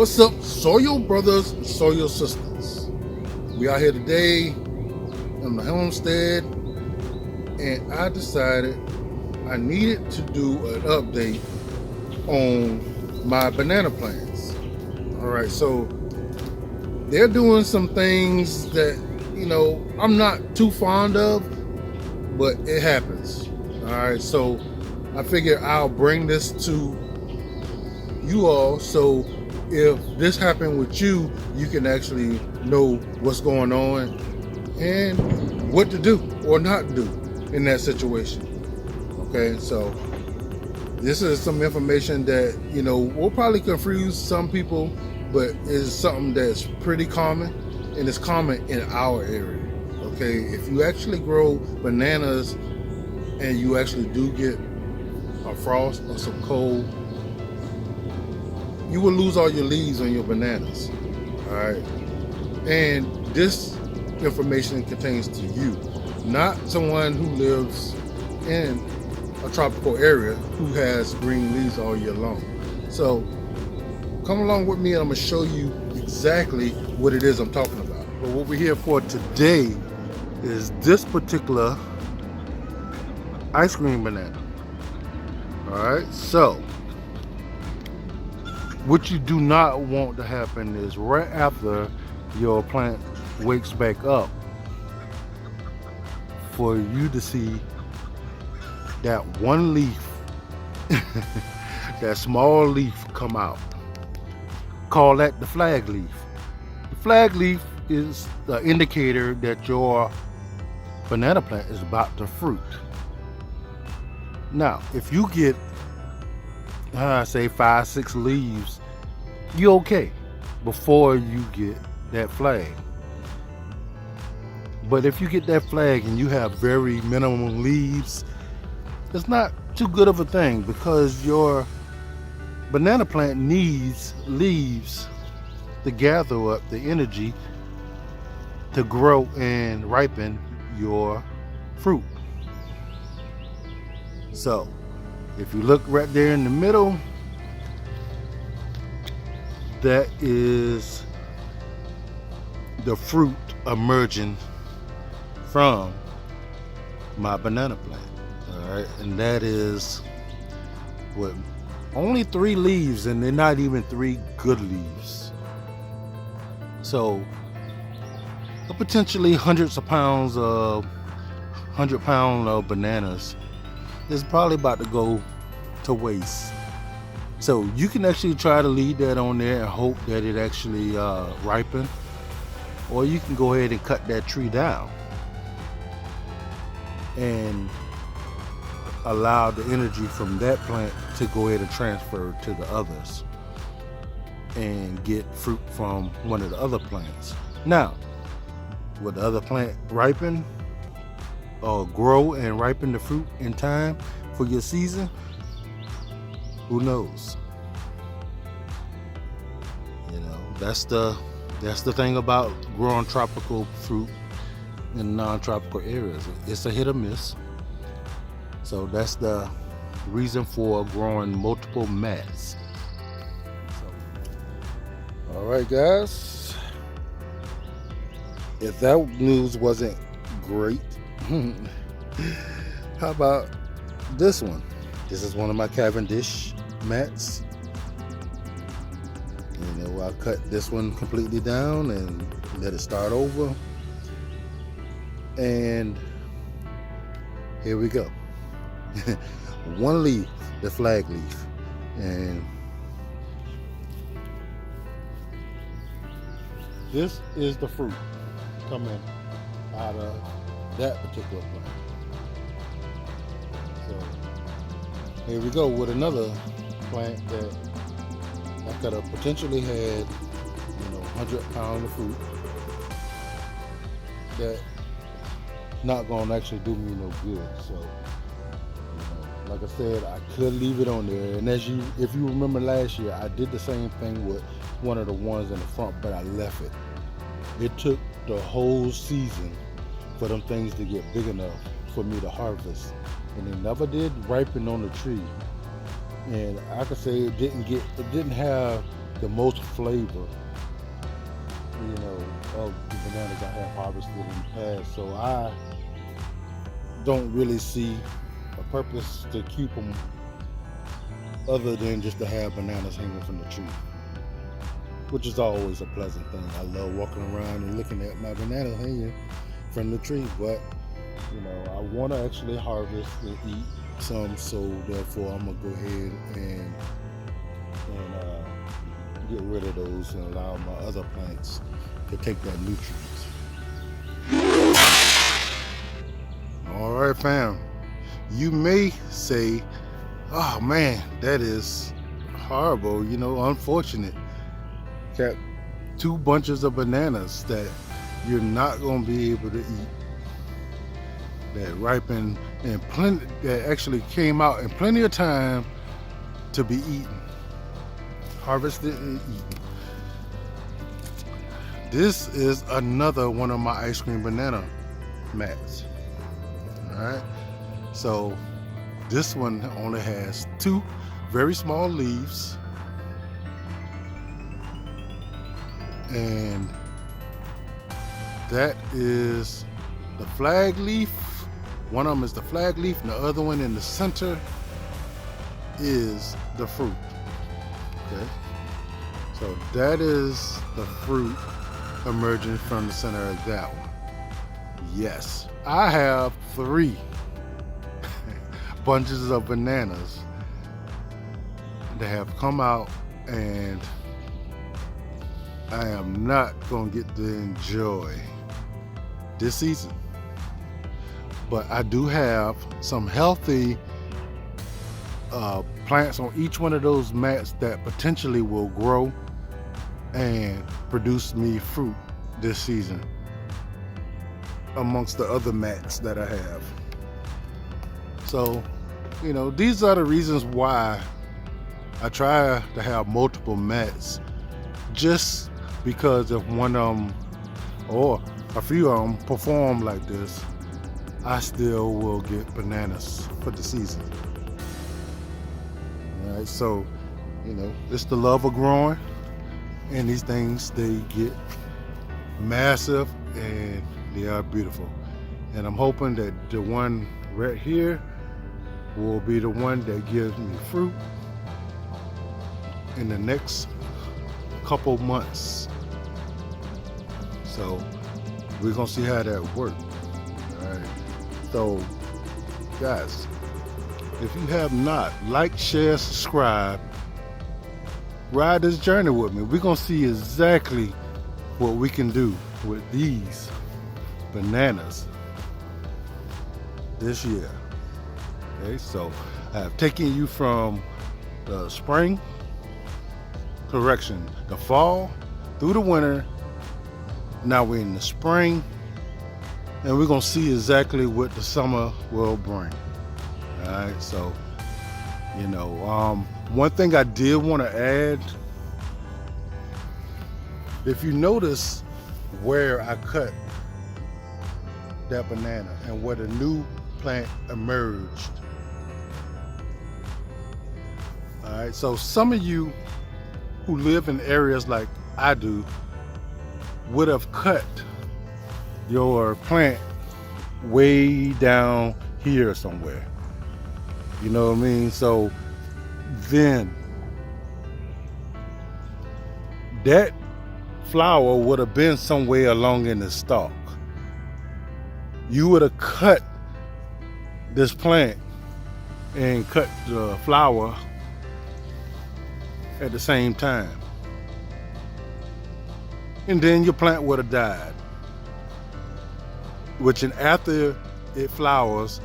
What's up, soil brothers, soil sisters? We are here today on the Homestead, and I decided I needed to do an update on my banana plants. All right, so they're doing some things that, I'm not too fond of, but it happens. All right, so I figure I'll bring this to you all, so if this happened with you, you can actually know what's going on and what to do or not do in that situation. Okay, so this is some information that will probably confuse some people, but is something that's pretty common, and it's common in our area. Okay, if you actually grow bananas and you actually do get a frost or some cold, you will lose all your leaves on your bananas. All right, and this information contains to you, not someone who lives in a tropical area who has green leaves all year long. So come along with me and I'm gonna show you exactly what it is I'm talking about. But what we're here for today is this particular ice cream banana. All right, so what you do not want to happen is right after your plant wakes back up, for you to see that one leaf, that small leaf come out. Call that the flag leaf. The flag leaf is the indicator that your banana plant is about to fruit. Now, if you get say 5-6 leaves, you're okay before you get that flag. But if you get that flag and you have very minimum leaves, it's not too good of a thing, because your banana plant needs leaves to gather up the energy to grow and ripen your fruit. So if you look right there in the middle, that is the fruit emerging from my banana plant. All right, and that is what, only 3 leaves, and they're not even 3 good leaves. So potentially hundreds of pounds of 100-pound of bananas is probably about to go to waste. So you can actually try to leave that on there and hope that it actually ripen, or you can go ahead and cut that tree down and allow the energy from that plant to go ahead and transfer to the others and get fruit from one of the other plants. Now, will the other plant ripen or grow and ripen the fruit in time for your season? Who knows? That's the thing about growing tropical fruit in non-tropical areas. It's a hit or miss. So that's the reason for growing multiple mats. So, all right, guys. If that news wasn't great, how about this one? This is one of my Cavendish mats. I'll cut this one completely down and let it start over. And here we go. One leaf, the flag leaf, and this is the fruit coming out of that particular plant. So here we go with another plant that I could have potentially had 100 pounds of fruit that not gonna actually do me no good. So like I said, I could leave it on there, and if you remember last year, I did the same thing with one of the ones in the front, but I left it. It took the whole season for them things to get big enough for me to harvest, and they never did ripen on the tree. And I could say it didn't have the most flavor, of the bananas I have harvested in the past. So I don't really see a purpose to keep them other than just to have bananas hanging from the tree, which is always a pleasant thing. I love walking around and looking at my bananas hanging from the tree, but I want to actually harvest and eat some, so therefore I'm gonna go ahead and get rid of those and allow my other plants to take that nutrients. All right, fam. You may say, oh man, that is horrible, unfortunate. Got 2 bunches of bananas that you're not going to be able to eat, that ripened and plenty, that actually came out in plenty of time to be eaten, harvested and eaten. This is another one of my ice cream banana mats. All right, so this one only has 2 very small leaves, and that is the flag leaf. One of them is the flag leaf, and the other one in the center is the fruit. Okay, so that is the fruit emerging from the center of that one. Yes, I have 3 bunches of bananas that have come out, and I am not going to get to enjoy this season. But I do have some healthy plants on each one of those mats that potentially will grow and produce me fruit this season, amongst the other mats that I have. So, these are the reasons why I try to have multiple mats, just because if one of them or a few of them perform like this, I still will get bananas for the season. All right, so, it's the love of growing, and these things, they get massive and they are beautiful. And I'm hoping that the one right here will be the one that gives me fruit in the next couple months. So we're gonna see how that works. All right. So guys, if you have not, like, share, subscribe, ride this journey with me. We're gonna see exactly what we can do with these bananas this year. Okay, so I have taken you from the spring, the fall, through the winter. Now we're in the spring, and we're gonna see exactly what the summer will bring. All right, so one thing I did want to add, if you notice where I cut that banana and where the new plant emerged. All right, so some of you who live in areas like I do would have cut your plant way down here somewhere. You know what I mean? So then that flower would have been somewhere along in the stalk. You would have cut this plant and cut the flower at the same time, and then your plant would have died. Which, and after it flowers,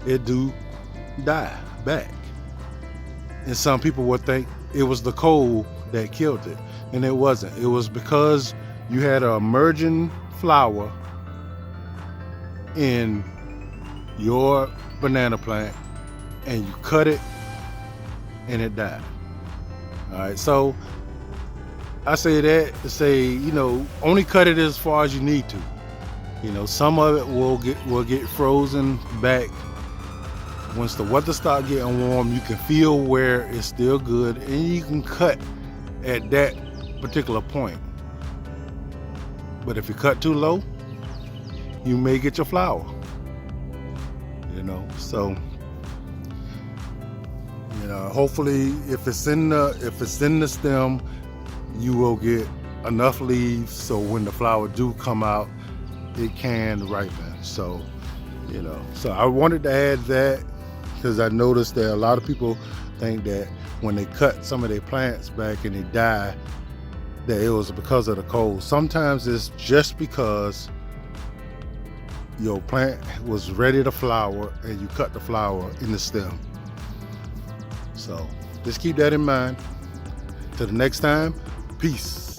it do die back. And some people would think it was the cold that killed it, and it wasn't. It was because you had an emerging flower in your banana plant, and you cut it and it died. All right, so I say that to say, only cut it as far as you need to. Some of it will get frozen back. Once the weather start getting warm, you can feel where it's still good, and you can cut at that particular point. But if you cut too low, you may get your flower. So hopefully if it's in the stem, you will get enough leaves so when the flower do come out, it can ripen. So so I wanted to add that because I noticed that a lot of people think that when they cut some of their plants back and they die, that it was because of the cold. Sometimes it's just because your plant was ready to flower and you cut the flower in the stem. So just keep that in mind. Till the next time, peace.